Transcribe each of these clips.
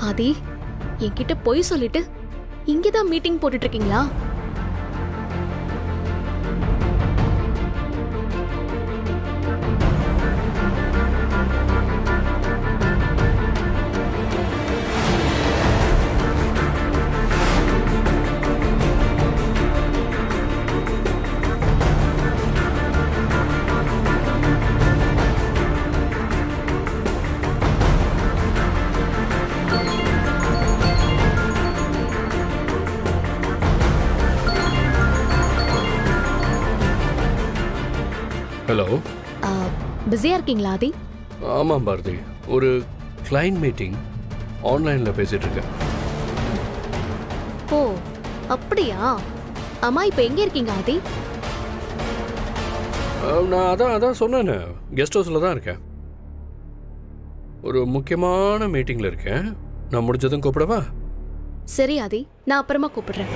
ஆதி, என்கிட்ட பொய் சொல்லிட்டு இங்கதான் மீட்டிங் போட்டுட்டு இருக்கீங்களா? ஹலோ. பிஸியா இருக்கீங்களா ஆதி? ஆமாம் பாரதி, ஒரு கிளைண்ட் மீட்டிங் ஆன்லைனில் பேசிகிட்டு இருக்கேன். ஓ அப்படியா? அம்மா இப்போ எங்கே இருக்கீங்க ஆதி? நான் அதான் சொன்னேன்னு, கெஸ்ட் ஹவுஸில் தான் இருக்கேன். ஒரு முக்கியமான மீட்டிங்கில் இருக்கேன். நான் முடிஞ்சதும் கூப்பிடவா? சரி ஆதி, நான் அப்புறமா கூப்பிடுறேன்.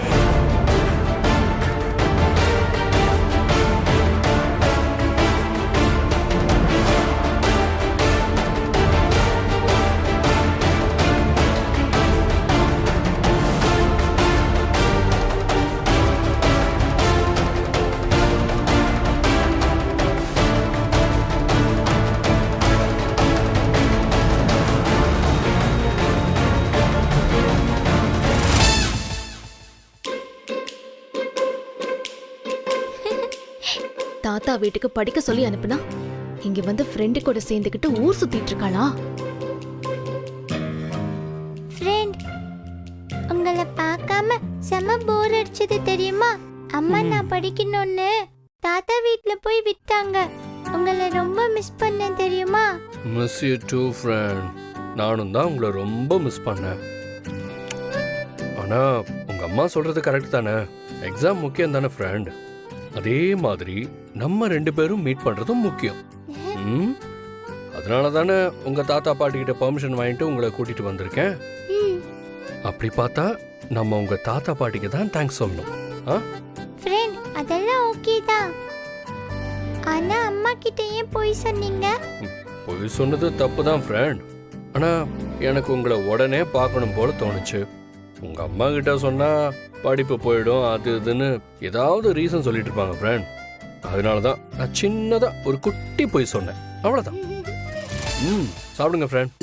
தாத்தா வீட்டுக்கு படிக்க சொல்லி அனுப்புனா இங்க வந்து ஃப்ரெண்டு கூட சேர்ந்துக்கிட்டு ஊர் சுத்திட்டு இருக்காளா? ஃப்ரெண்ட், உங்களை பார்க்காம செம போர் அடிச்சது தெரியுமா? அம்மா நான் படிக்கணும்னு தாத்தா வீட்ல போய் விட்டாங்க. உங்களை ரொம்ப மிஸ் பண்ணேன் தெரியுமா? Miss you too friend. நானும் தான் உங்களை ரொம்ப மிஸ் பண்ணேன். ஆனால் உங்கள் அம்மா சொல்கிறது கரெக்ட் தானே, எக்ஸாம் முக்கியம் தானே ஃப்ரெண்ட். அதே மாதிரி நம்ம 2 பேரும் மீட் பண்ணுறதும் முக்கியம். அதனால தானே உங்கள் தாத்தா பாட்டிக்கிட்ட பெர்மிஷன் வாங்கிட்டு உங்களை கூட்டிகிட்டு வந்திருக்கேன். அப்படி பார்த்தா நம்ம உங்கள் தாத்தா பாட்டிக்கு தான் தேங்க்ஸ் சொல்லணும். ஃப்ரெண்ட், அதெல்லாம் ஓகே தான். ஆனா அம்மா கிட்ட ஏன் போய் சொன்னீங்க? போய் சொன்னது தப்பு தான் ஃப்ரெண்ட். ஆனால் எனக்கு உங்களை உடனே பார்க்கணும் போல தோணுச்சு. உங்கள் அம்மா கிட்ட சொன்னால் படிப்பு போயிடும், அது இதுன்னு ஏதாவது ரீசன் சொல்லிட்டு இருப்பாங்க ஃப்ரெண்ட். அதனால தான் நான் சின்னதாக ஒரு குட்டி போய் சொன்னேன், அவ்வளோதான். சாப்பிடுங்க ஃப்ரெண்ட்.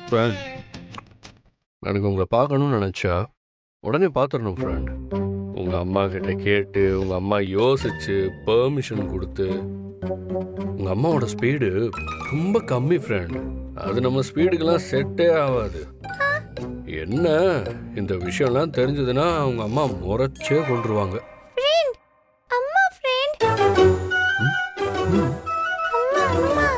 ஃப்ரெண்ட், எனக்கு உங்களை பார்க்கணும்னு நினச்சா உடனே பார்த்துடணும் ஃப்ரெண்ட். உங்கள் அம்மா கிட்ட கேட்டு உங்கள் அம்மா யோசிச்சு பெர்மிஷன் கொடுத்து. உங்கள் அம்மாவோட ஸ்பீடு ரொம்ப கம்மி ஃப்ரெண்ட். அது நம்ம ஸ்பீடுக்கெல்லாம் செட்டே ஆகாது. என்ன இந்த விஷயம்லாம் தெரிஞ்சதுன்னா அவங்க அம்மா முறைச்சே கொண்டுருவாங்க. ஃப்ரெண்ட், அம்மா ஃப்ரெண்ட். அம்மா அம்மா.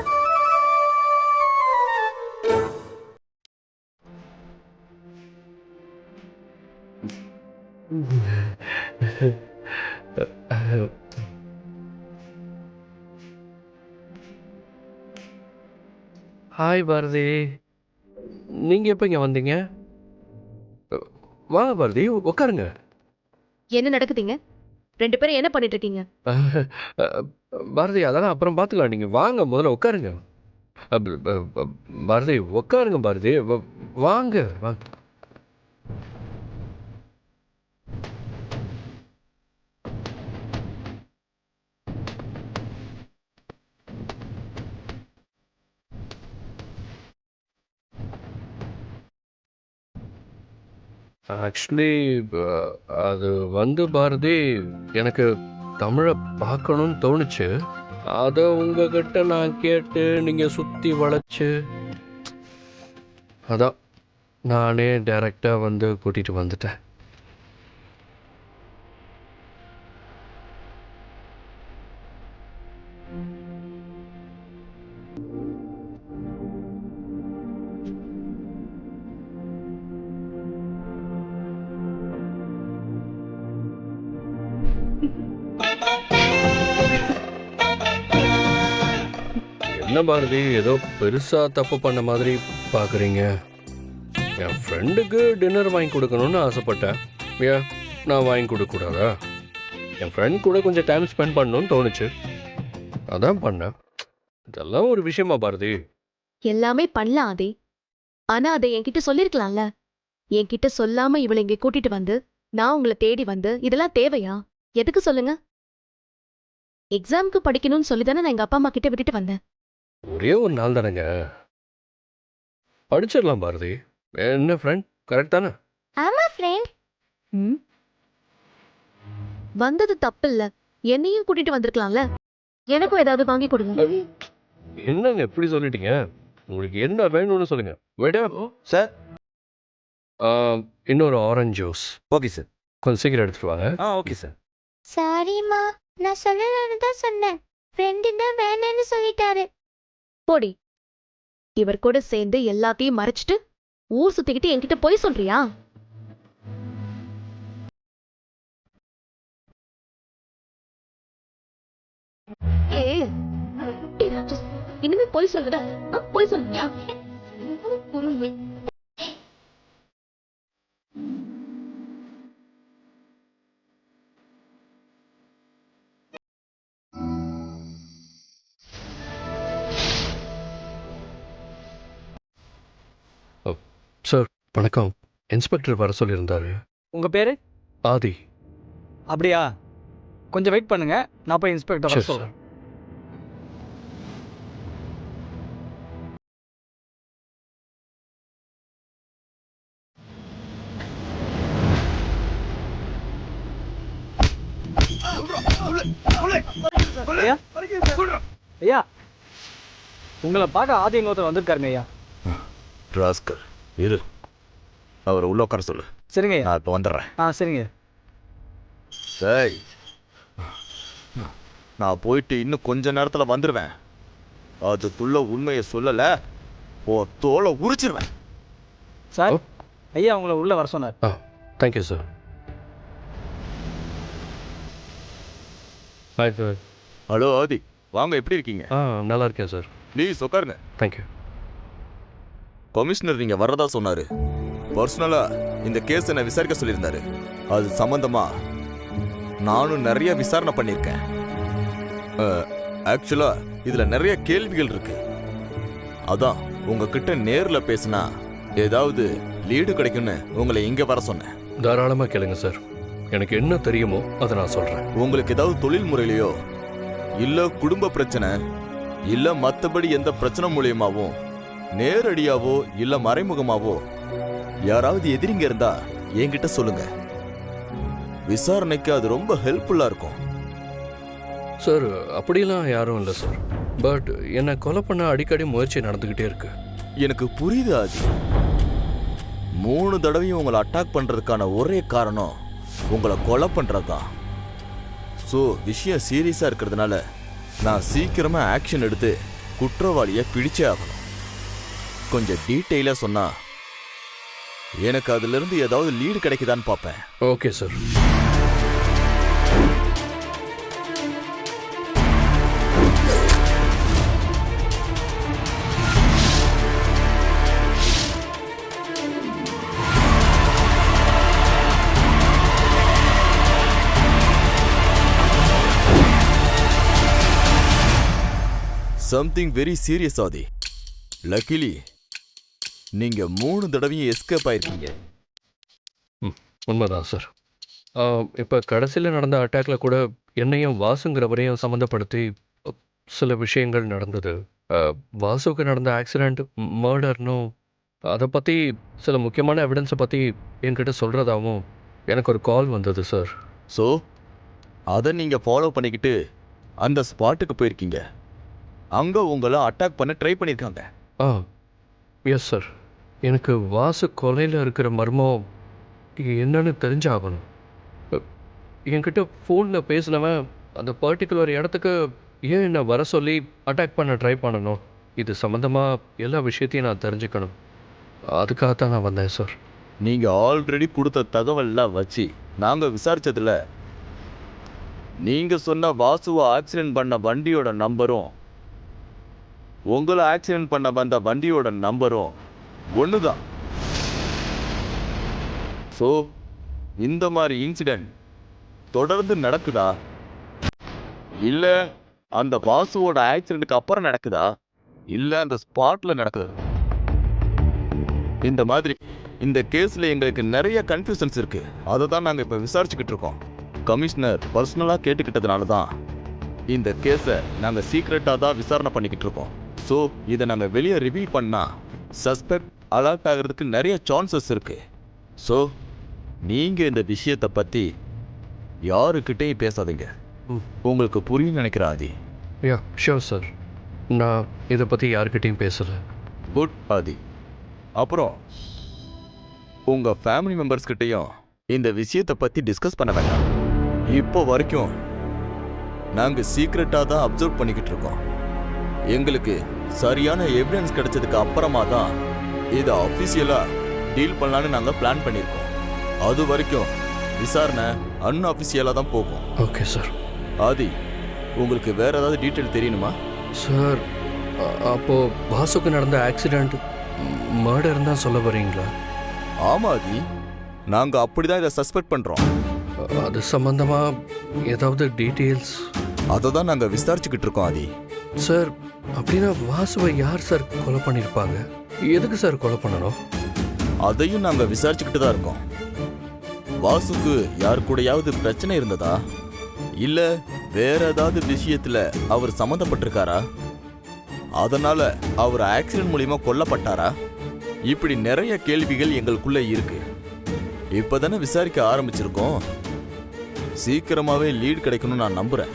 ஹாய் பாரதி, நீங்கள் எப்போ இங்கே வந்தீங்க? வாங்க பாரதி, உட்காருங்க. என்ன நடக்குதுங்க? 2 பேரும் என்ன பண்ணிட்டு இருக்கீங்க? பாரதி, அதெல்லாம் அப்புறம் பார்த்துக்கலாம். நீங்கள் வாங்க, முதல்ல உட்காருங்க. பாரதி உட்காருங்க. பாரதி வாங்க வாங்க. ஆக்சுவலி அது வந்து பாரதி, எனக்கு தமிழை பார்க்கணும்னு தோணுச்சு. அதை உங்ககிட்ட நான் கேட்டு நீங்கள் சுற்றி வளைச்சு, அதான் நானே டைரெக்டாக வந்து கூட்டிகிட்டு வந்துட்டேன். என்ன பாரதி, ஏதோ பெருசா தப்பு பண்ண மாதிரி பார்க்குறீங்க. என் ஃப்ரெண்டுக்கு டின்னர் வாங்கி கொடுக்கணும்னு ஆசைப்பட்டேன். ஏன் நான் வாங்கி கொடுக்கக்கூடாதா? என் ஃப்ரெண்ட் கூட கொஞ்சம் டைம் ஸ்பெண்ட் பண்ணணும்னு தோணுச்சு, அதான் பண்ணேன். இதெல்லாம் ஒரு விஷயமா பாரதி? எல்லாமே பண்ணலாம் ஆதி. ஆனா அதை என்கிட்ட சொல்லிருக்கலாம்ல. என்கிட்ட சொல்லாம இவளை இங்க கூட்டிட்டு வந்து நான் உங்களை தேடி வந்து இதெல்லாம் தேவையா? எதுக்கு சொல்லுங்க? எக்ஸாம்க்கு படிக்கணும்னு சொல்லிதானே நான் எங்க அப்பா அம்மா கிட்ட விட்டுட்டு வந்தேன். ஒரே ஒரு நாள் தானேங்க, படிச்சிடலாம் பாரதி. என்ன ஃப்ரெண்ட், கரெக்ட் தானே? ஆமா ஃப்ரெண்ட். ம் வந்தது தப்பு இல்ல, என்னையும் கூட்டிட்டு வந்திருக்கலாம்ல. எனக்கும் ஏதாவது வாங்கி கொடுங்க. என்னங்க எப்படி சொல்லிட்டீங்க? உங்களுக்கு என்ன வேணும்னு சொல்லுங்க. வேடா சார். இன்னொரு ஆரஞ்சு ஜூஸ் ஓகே சார். கொஞ்சம் சீக்கிரம் எடுத்துட்டு வாங்க. Okay sir. சாரிம்மா, நான் சொல்லணும்னு தான் சொன்னேன். ஃப்ரெண்டு தான் வேணான்னு சொல்லிட்டாரு. போடி. இவர் கூட சேர்ந்து எல்லாத்தையும் மறைச்சிட்டு ஊர் சுத்திக்கிட்டு என்கிட்ட போய் சொல்றியா? ஏய், இனிமே போய் சொல்லுடா. போய் சொல்றியா? சார் வணக்கம், இன்ஸ்பெக்டர் வர சொல்லியிருந்தாரு. உங்கள் பேர்? ஆதி. அப்படியா? கொஞ்சம் வெயிட் பண்ணுங்க, நான் போய் இன்ஸ்பெக்டர் வர சரி, சொல்கிறேன். ஐயா, ஐயா, உங்களை பார்க்க ஆதி ஒருத்தர் வந்திருக்காருங்க ஐயா. ராஸ்கர், இரு, அவரை உள்ள உட்கார சொல்லு. சரிங்க ஐயா. நான் இப்போ வந்துடுறேன். சரிங்க. டேய், நான் போயிட்டு இன்னும் கொஞ்ச நேரத்தில் வந்துடுவேன். அதுக்குள்ள உண்மையை சொல்லலை, ஓ தோலை உரிச்சிருவேன். சார், ஐயா உங்களை உள்ளே வர சொன்னார். Thank you sir. Hi sir. Hello Aadhi, வாங்க, எப்படி இருக்கீங்க? நல்லா இருக்கேன் சார். ப்ளீஸ் உட்காருங்க. தேங்க்யூ. கமிஷனர் நீங்கள் வர்றதா சொன்னார். பர்சனலாக இந்த கேஸ் என்னை விசாரிக்க சொல்லியிருந்தாரு. அது சம்மந்தமா நானும் நிறைய விசாரணை பண்ணியிருக்கேன். ஆக்சுவலாக இதில் நிறைய கேள்விகள் இருக்கு. அதான் உங்ககிட்ட நேரில் பேசினா ஏதாவது லீடு கிடைக்கும்னு உங்களை இங்கே வர சொன்னேன். தாராளமாக கேளுங்க சார், எனக்கு என்ன தெரியுமோ அதை நான் சொல்கிறேன். உங்களுக்கு ஏதாவது தொழில் முறையிலையோ இல்லை குடும்ப பிரச்சனை இல்லை மற்றபடி எந்த பிரச்சனை மூலியமாவோ நேரடியாவோ இல்லை மறைமுகமாவோ யாராவது எதிரிங்க இருந்தா என்கிட்ட சொல்லுங்க. விசாரணைக்கு அது ரொம்ப ஹெல்ப்ஃபுல்லாக இருக்கும். சார் அப்படிலாம் யாரும் இல்லை சார், பட் என்னை கொலை பண்ண அடிக்கடி முயற்சி நடந்துக்கிட்டே இருக்கு. எனக்கு புரியுது ஆதி. 3 தடவையும் உங்களை அட்டாக் பண்ணுறதுக்கான ஒரே காரணம் உங்களை கொலை பண்ணுறது தான். ஸோ விஷயம் சீரியஸாக இருக்கிறதுனால நான் சீக்கிரமாக ஆக்ஷன் எடுத்து குற்றவாளியை பிடிச்சே ஆகணும். கொஞ்சம் டீட்டெயிலாக சொன்னால் எனக்கு அதிலிருந்து ஏதாவது லீடு கிடைக்குதான்னு பார்ப்பேன். Okay sir. Something very serious Aadhi. Luckily நீங்க 3 தடவையும் எஸ்கேப் ஆயிருக்கீங்க. உண்மைதான் சார். இப்போ கடைசியில் நடந்த அட்டாக்ல கூட என்னையும் வாசுங்கிறவரையும் சம்மந்தப்படுத்தி சில விஷயங்கள் நடந்தது. வாசுக்கு நடந்த ஆக்சிடெண்ட், மர்டர்னும் அதை பற்றி சில முக்கியமான எவிடன்ஸை பற்றி என்கிட்ட சொல்கிறதாவும் எனக்கு ஒரு கால் வந்தது சார். ஸோ அதை நீங்கள் ஃபாலோ பண்ணிக்கிட்டு அந்த ஸ்பாட்டுக்கு போயிருக்கீங்க. அங்கே உங்களை அட்டாக் பண்ண ட்ரை பண்ணியிருக்காங்க. Yes sir. எனக்கு வாசு கொலையில் இருக்கிற மர்மம் என்னன்னு தெரிஞ்சாகணும். என்கிட்ட ஃபோனில் பேசினவன் அந்த பர்டிகுலர் இடத்துக்கு ஏன் என்னை வர சொல்லி அட்டாக் பண்ண ட்ரை பண்ணணும்? இது சம்மந்தமாக எல்லா விஷயத்தையும் நான் தெரிஞ்சுக்கணும். அதுக்காகத்தான் நான் வந்தேன் சார். நீங்கள் ஆல்ரெடி கொடுத்த தகவல்லாம் வச்சு நாங்கள் விசாரித்ததில் நீங்க சொன்ன வாசுவை ஆக்சிடென்ட் பண்ண வண்டியோட நம்பரும் உங்களை ஆக்சிடென்ட் பண்ண வந்த வண்டியோட நம்பரும் ஒண்ணுதான். ஸோ இந்த மாதிரி இன்சிடென்ட் தொடர்ந்து நடக்குதா இல்ல அந்த வாசுவோட ஆக்சிடென்ட்க்கு அப்புறம் நடக்குதா இல்ல அந்த ஸ்பாட்ல நடக்குதா? இந்த மாதிரி இந்த கேஸ்ல எங்களுக்கு நிறைய கன்ஃபியூஷன்ஸ் இருக்கு. அதை தான் நாங்க இப்ப விசாரிச்சுக்கிட்டு இருக்கோம். கமிஷனர் பர்சனலா கேட்டுக்கிட்டதுனால தான் இந்த கேஸை நாங்க சீக்ரெட்டா தான் விசாரணை பண்ணிக்கிட்டு இருக்கோம். ஸோ இதை நாங்க வெளியே ரிவீல் பண்ணா சஸ்பெக்ட் அலர்ட் ஆகிறதுக்கு நிறைய சான்சஸ் இருக்கு. ஸோ நீங்க இந்த விஷயத்தை பத்தி யாருக்கிட்டையும் பேசாதீங்க. உங்களுக்கு புரியும் நினைக்கிறேன் ஆதி. யா ஷியோர் சார், நான் இதை பற்றி யார்கிட்டையும் பேசலை. குட் ஆதி. அப்புறம் உங்க ஃபேமிலி மெம்பர்ஸ் கிட்டையும் இந்த விஷயத்தை பத்தி டிஸ்கஸ் பண்ண வேண்டாம். இப்போ வரைக்கும் நாங்க சீக்ரெட்டா தான் அப்சர்வ் பண்ணிக்கிட்டு இருக்கோம். எங்களுக்கு சரியான எவிடன்ஸ் கிடைச்சதுக்கு அப்புறமா தான் இதை அஃபிஷியலா டீல் பண்ணலான்னு நாங்க பிளான் பண்ணியிருக்கோம். அது வரைக்கும் விசாரணை அன்அஃபிஷியலா தான் போகும். Okay sir. ஆதி, உங்களுக்கு வேற ஏதாவது டீட்டெயில் தெரியணுமா? சார், அப்போது வாசுக்கு நடந்த ஆக்சிடெண்ட் மர்டர் தான் சொல்ல வரீங்களா? ஆமா ஆதி, நாங்க அப்படிதான் இதை சஸ்பெக்ட் பண்றோம். அது சம்பந்தமாக ஏதாவது டீட்டெயில்ஸ்? அதை தான் நாங்க விசாரிச்சுக்கிட்டு இருக்கோம் ஆதி. சார், அப்படின்னா வாசுவை யார் சார் கொலை பண்ணியிருப்பாங்க? எதுக்கு சார் கொலை பண்ணணும்? அதையும் நாங்க விசாரிச்சுக்கிட்டு தான் இருக்கோம். வாசுக்கு யார் கூடயாவது பிரச்சனை இருந்ததா இல்ல வேற ஏதாவது விஷயத்துல அவர் சம்மந்தப்பட்டிருக்காரா? அதனால அவர் ஆக்சிடென்ட் மூலியமா கொல்லப்பட்டாரா? இப்படி நிறைய கேள்விகள் எங்களுக்குள்ள இருக்கு. இப்பதானே விசாரிக்க ஆரம்பிச்சிருக்கோம். சீக்கிரமாவே லீட் கிடைக்கணும்னு நான் நம்புறேன்.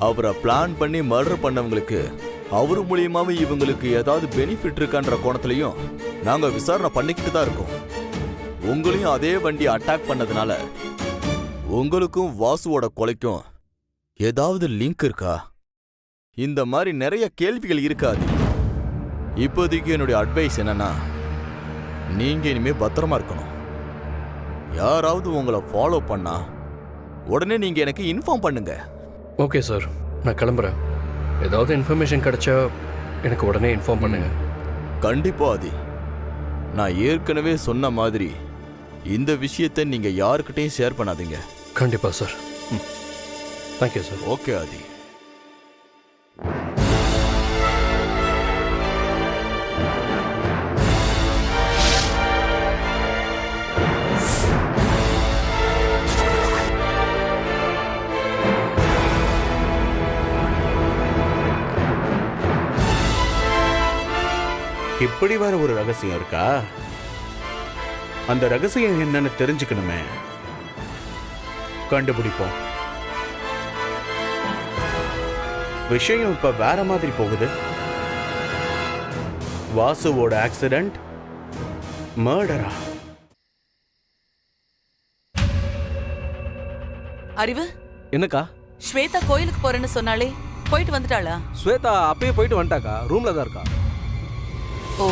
அவரை பிளான் பண்ணி மர்டர் பண்ணவங்களுக்கு அவர் மூலியமாவே இவங்களுக்கு ஏதாவது பெனிஃபிட் இருக்கான்ற கோணத்திலையும் நாங்க விசாரணை பண்ணிக்கிட்டு தான் இருக்கோம். உங்களையும் அதே வண்டி அட்டாக் பண்ணதுனால உங்களுக்கும் வாசுவோட கொலைக்கும் ஏதாவது லிங்க் இருக்கா? இந்த மாதிரி நிறைய கேள்விகள் இருக்காது. இப்போதைக்கு என்னுடைய அட்வைஸ் என்னன்னா, நீங்க இனிமே பத்திரமா இருக்கணும். யாராவது உங்களை ஃபாலோ பண்ணா உடனே நீங்க எனக்கு இன்ஃபார்ம் பண்ணுங்க. ஓகே சார், நான் கிளம்புறேன். ஏதாவது இன்ஃபர்மேஷன் கிடைச்சா எனக்கு உடனே இன்ஃபார்ம் பண்ணுங்க. கண்டிப்பா ஆதி. நான் ஏற்கனவே சொன்ன மாதிரி இந்த விஷயத்தை நீங்க யாருக்கிட்டையும் ஷேர் பண்ணாதீங்க. கண்டிப்பா சார். Thank you sir. ஓகே ஆதி. இப்படி வேற ஒரு ரகசியம் இருக்கா? அந்த ரகசியம் என்னன்னு தெரிஞ்சுக்கணுமே. கண்டுபிடிப்போம். விஷயம் இப்ப வேற மாதிரி போகுது. வாசுவோட ஆக்சிடென்ட் மர்டரா? அறிவு, என்னக்கா? ஸ்வேதா கோயிலுக்கு போறேன்னு சொன்னாலே, போயிட்டு வந்துட்டாளா? ஸ்வேதா அப்பயே போயிட்டு வந்துட்டாக்கா. ரூம்ல தான் இருக்கா. ஓ,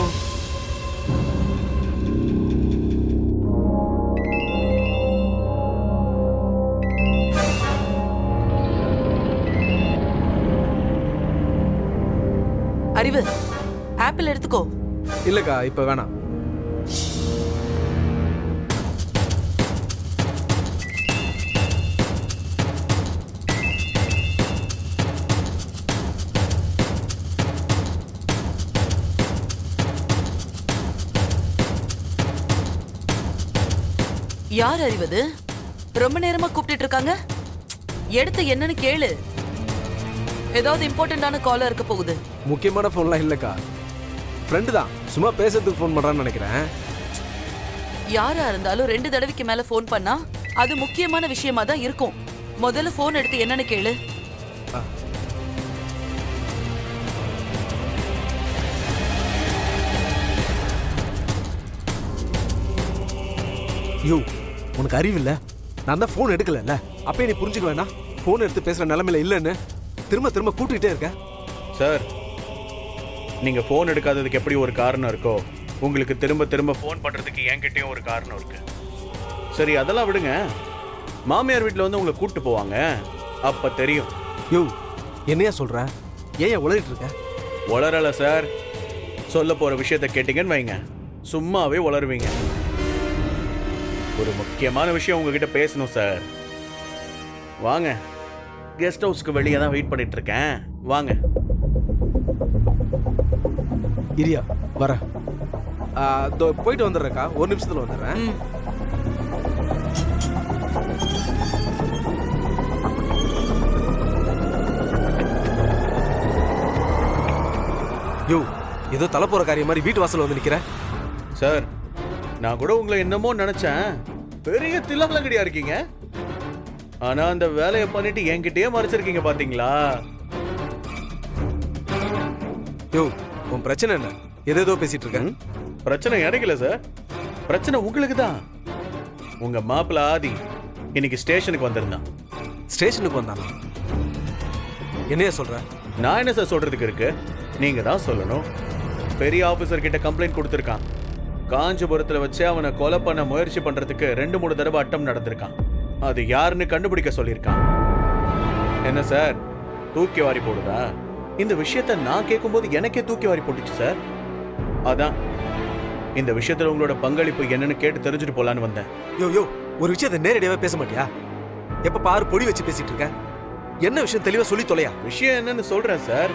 அறிவு, ஆப்பிள் எடுத்துக்கோ. இல்லக்கா, இப்ப வேணாம். யார் அறிவது? ரொம்ப நேரமா கூப்பிட்டு இருக்காங்க. எடுத்து என்னன்னு கேளு. ஏதாவது இம்பார்ட்டன்டான காலா இருக்க போகுது. முக்கியமான போன்லாம் இல்லக்கா. ஃப்ரெண்டு தான், சும்மா பேசுறதுக்கு ஃபோன் பண்றான்னு நினைக்கிறேன். யாரா இருந்தாலும் 2 தடவைக்கு மேல ஃபோன் பண்ணா அது முக்கியமான விஷயமா தான் இருக்கும். முதல்ல ஃபோன் எடுத்து என்னன்னு கேளு. யோ, உனக்கு அறிவில்ல? நான் தான் ஃபோன் எடுக்கலல்ல. அப்பயே நீ புரிஞ்சுக்க வேணாம். ஃபோன் எடுத்து பேசுற நிலைமையில இல்லைன்னு திரும்ப திரும்ப கூப்பிட்டுட்டே இருக்க. சார், நீங்க ஃபோன் எடுக்காததுக்கு எப்படி ஒரு காரணம் இருக்கோ, உங்களுக்கு திரும்ப திரும்ப ஃபோன் பண்றதுக்கு என்கிட்டயும் ஒரு காரணம் இருக்கு. சரி, அதெல்லாம் விடுங்க. மாமியார் வீட்டில் வந்து உங்களை கூப்பிட்டு போவாங்க அப்ப தெரியும். யோ என்னையா சொல்ற? ஏன் உளறிட்டு இருக்க? உளரல சார். சொல்ல போற விஷயத்த கேட்டீங்கன்னு வைங்க, சும்மாவே உளருவீங்க. ஒரு முக்கியமான விஷயம் உங்ககிட்ட பேசணும் சார். வாங்க, கெஸ்ட் ஹவுஸ்க்கு வெளியே தான் வெயிட் பண்ணிட்டு இருக்கேன். வாங்க. இரியா வர. போயிட்டு வந்துடுறேக்கா, ஒரு நிமிஷத்துல வந்துடுறேன். ம். யோ ஏதோ தலை போற காரியம் மாதிரி வீட்டு வாசல்ல வந்து நிக்கிற. சார், நான் கூட உங்களை என்னமோ நினைச்சேன். பெரிய தில்லாலங்கடியா இருக்கீங்க. ஆனா அந்த வேலையை பண்ணிட்டு என்கிட்டயே மறைச்சிருக்கீங்க பாத்தீங்களா? யோ உன் பிரச்சனை என்ன? ஏதேதோ பேசிட்டு இருக்க. பிரச்சனை எனக்கு இல்ல சார், பிரச்சனை உங்களுக்கு தான். உங்க மாப்பிள்ள ஆதி இன்னைக்கு ஸ்டேஷனுக்கு வந்திருந்தான். ஸ்டேஷனுக்கு வந்தானா? என்னையா சொல்ற? நான் என்ன சார் சொல்றதுக்கு இருக்கு, நீங்க தான் சொல்லணும். பெரிய ஆபீசர் கிட்ட கம்ப்ளைண்ட் கொடுத்திருக்கான். காஞ்சிபுரத்துல வச்சு அவனை கொலை பண்ண முயற்சி பண்றதுக்கு 2-3 தடவை அட்டம் நடந்திருக்கான். அது யாருன்னு கண்டுபிடிக்க சொல்லியிருக்கான். என்ன சார் தூக்கி வாரி போடுதா? இந்த விஷயத்த நான் கேட்கும்போது எனக்கே தூக்கி வாரி போட்டுச்சு சார். அதான் இந்த விஷயத்துல உங்களோட பங்களிப்பு என்னன்னு கேட்டு தெரிஞ்சுட்டு போலான்னு வந்தேன். யோ யோ ஒரு விஷயத்தை நேரடியாவே பேச மாட்டியா? எப்ப பாரு பொடி வச்சு பேசிட்டு இருக்க. என்ன விஷயம் தெளிவா சொல்லி தொலையா. விஷயம் என்னன்னு சொல்றேன் சார்.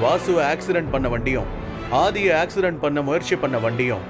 வாசுவை ஆக்சிடென்ட் பண்ண வண்டியும் ஆதியை ஆக்சிடென்ட் பண்ண முயற்சி பண்ண வண்டியும்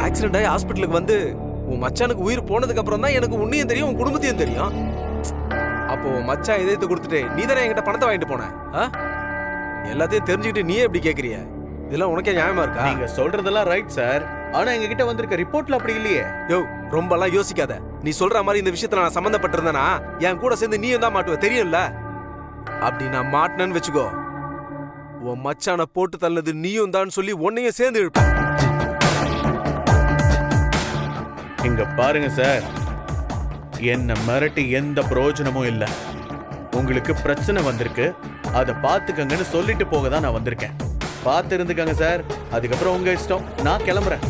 ஆக்சிடென்ட் ஆகி ஹாஸ்பிட்டலுக்கு வந்து உன் மச்சானுக்கு உயிர் போனதுக்கு அப்புறம் தான் எனக்கு உன்னையும் தெரியும், உன் குடும்பத்தையும் தெரியும். அப்போ உன் மச்சான் இதயத்தை கொடுத்துட்டு நீ தானே என்கிட்ட பணத்தை வாங்கிட்டு போன. எல்லாத்தையும் தெரிஞ்சுக்கிட்டு நீயே எப்படி கேக்குறிய? இதெல்லாம் உனக்கே நியாயமா இருக்கா? நீங்க சொல்றதெல்லாம் ரைட் சார். ஆனா எங்க கிட்ட வந்திருக்க ரிப்போர்ட்ல அப்படி இல்லையே. யோ ரொம்ப எல்லாம் யோசிக்காத. நீ சொல்ற மாதிரி இந்த விஷயத்துல நான் சம்பந்தப்பட்டிருந்தேனா என் கூட சேர்ந்து நீயும் தான் மாட்டுவ, தெரியும்ல? அப்படி நான் மாட்டினேன்னு வச்சுக்கோ, உன் மச்சான போட்டு தள்ளது நீயும் தான் சொல்லி உன்னையும் சேர்ந்து இழுப்ப. இங்க பாருங்க சார், என்ன மிரட்டி எந்த பிரயோஜனமும் இல்ல. உங்களுக்கு பிரச்சனை வந்திருக்கு, அதை பார்த்துக்கங்கன்னு சொல்லிட்டு போக தான் நான் வந்திருக்கேன். பார்த்து இருந்துக்கங்க சார். அதுக்கப்புறம் உங்க இஷ்டம். நான் கிளம்புறேன்.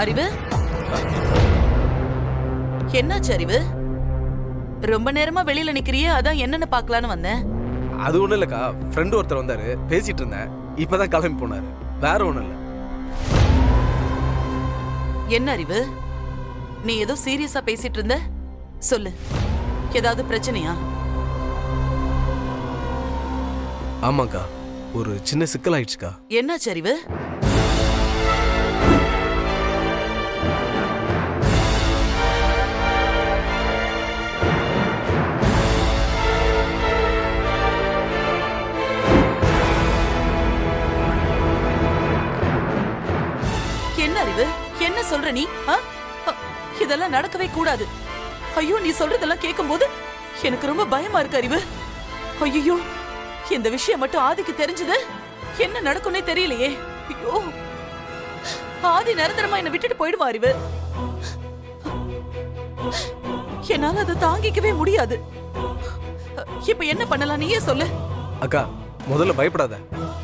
அறிவு, என்னாச்சு அறிவு? ரொம்ப நேரமா வெளியில நிக்கிறியே, அதான் என்னன்னு பாக்கலான்னு வந்தேன். அது ஒண்ணும் இல்லக்கா, ஃப்ரெண்டு ஒருத்தர் வந்தாரு, பேசிட்டு இருந்தேன். இப்பதான் கிளம்பி போனாரு, வேற ஒண்ணும் இல்ல. என்ன அறிவு, நீ ஏதோ சீரியஸா பேசிட்டு இருந்த? சொல்லு, ஏதாவது பிரச்சனையா? ஆமாக்கா, ஒரு சின்ன சிக்கல் ஆயிடுச்சுக்கா. என்னாச்சு அறிவு? என்ன அறிவு, என்ன சொல்ற நீ? இதெல்லாம் நடக்கவே கூடாது. ஐயோ, நீ சொல்றதெல்லாம் கேட்கும்போது எனக்கு ரொம்ப பயமா இருக்கு அறிவு. ஐயோ, இந்த விஷயம் மட்டும் ஆதிக்கு தெரிஞ்சது என்ன நடக்கும்னே தெரியலையே. ஐயோ, ஆதி நிரந்தரமா என்ன விட்டுட்டு போயிடுவா அறிவு. என்னால அதை தாங்கிக்கவே முடியாது. இப்ப என்ன பண்ணலாம் நீயே சொல்லு. அக்கா முதல்ல பயப்படாத,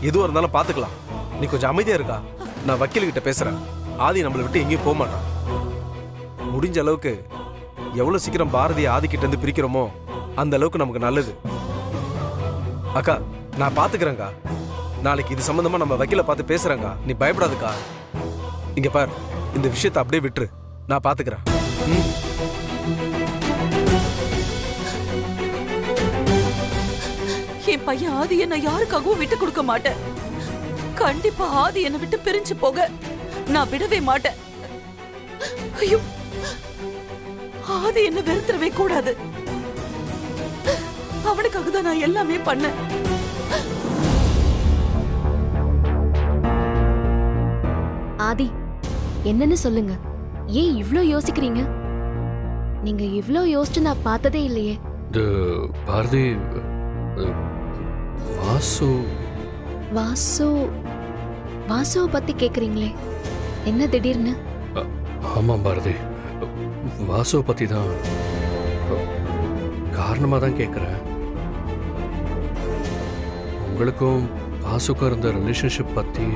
எதுவா இருந்தாலும் பாத்துக்கலாம். நீ கொஞ்சம் அமைதியா இருக்கா, நான் வக்கீல்கிட்ட பேசுறேன். ஆதி நம்மளை விட்டு எங்கேயும் போக மாட்டான். முடிஞ்ச அளவுக்கு எவ்வளவு சீக்கிரம் பாரதியை ஆதிக்கிட்ட இருந்து பிரிக்கிறோமோ அந்த அளவுக்கு நமக்கு நல்லது. அக்கா நான் பாத்துக்கிறேன்க்கா, நாளைக்கு இது சம்பந்தமா நம்ம வக்கீல பார்த்து பேசுறேங்க்கா, நீ பயப்படாதுக்கா. இங்க பார், இந்த விஷயத்தை அப்படியே விட்டுரு, நான் பாத்துக்கிறேன். என் பையன் ஆதியை நான் யாருக்காகவும் விட்டு கொடுக்க மாட்டேன். கண்டிப்பா ஆதி என்னை விட்டு பிரிஞ்சு போக நான் விடவே மாட்டேன். ஐயோ, ஆதி என்ன வெறுத்துறவே கூடாது. அவனுக்காக தான் நான் எல்லாமே பண்ணேன். ஆதி, என்னன்னு சொல்லுங்க. ஏன் இவ்ளோ யோசிக்கிறீங்க? நீங்க இவ்ளோ யோசிச்சு நான் பார்த்ததே இல்லையே. இது பாரதி, வாசு வாசு வாசுவை பத்தி கேக்குறீங்களே, என்ன திடீர்னு? ஆமாம் பாரதி, வாசுவை பற்றி தான் காரணமாக தான் கேட்குறேன். உங்களுக்கும் வாசுக்கும் இருந்த ரிலேஷன்ஷிப் பற்றி